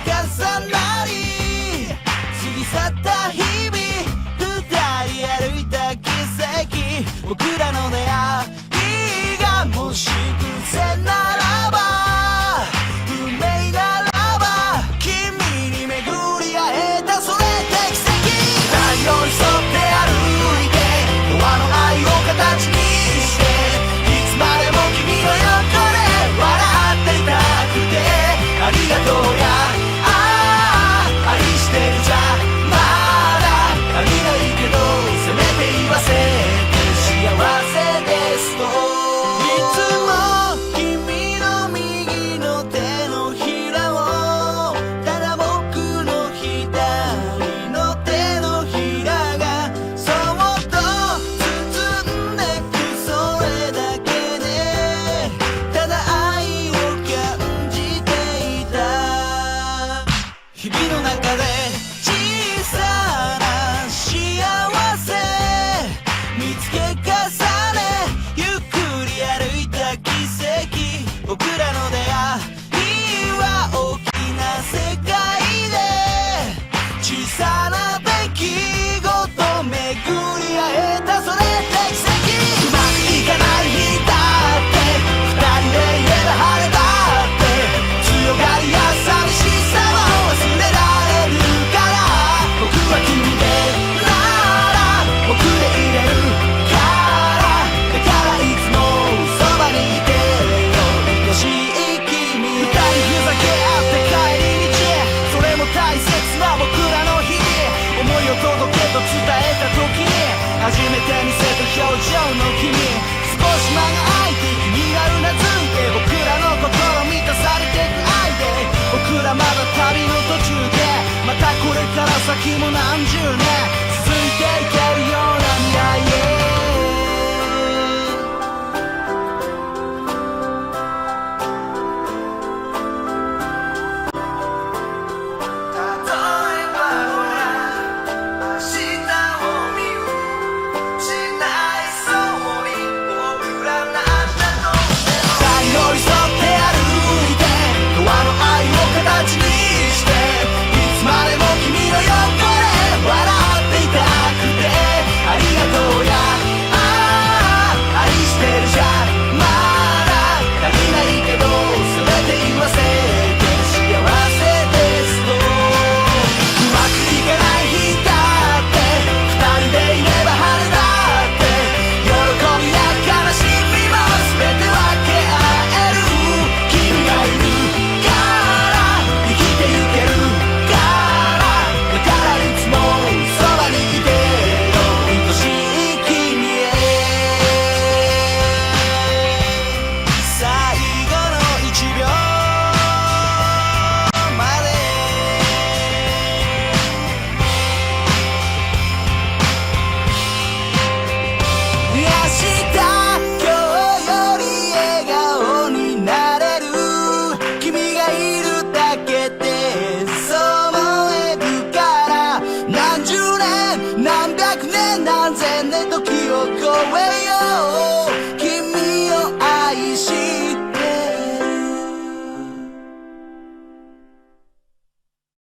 重なり過ぎ去った日々、二人歩いた奇跡、僕らの出会いがもし偶然ならば、運命ならば、君に巡り会えた、それって奇跡。太陽に沿って歩いて、永遠の愛を形にして、いつまでも君の横で笑っていたくて、ありがとうや、愛してるじゃまだ足りないけど、せめて言わせて幸せですと。いつも君の右の手のひらを、ただ僕の左の手のひらがそっと包んでく、それだけでただ愛を感じていた。日々の中で小さな幸せ見つけ重ね、ゆっくり歩いた奇跡、僕らの出会いは大きな世界で小さな出来事巡り合えた、それって奇跡。うまくいかない日だって二人で言えば晴れたって、強がりや寂しさを忘れられるから、僕は君でなら僕でいれるから、だからいつもそばにいてよ、愛しい君。二人ふざけ合って帰り道、それも大切な僕らの日々、思いを届けと伝えた時に初めて見せた表情の君、少し間が空いて気になるなずいて、僕らの心満たされてく愛で、僕らまだ旅の途中で、またこれから先も何十年続いていけるような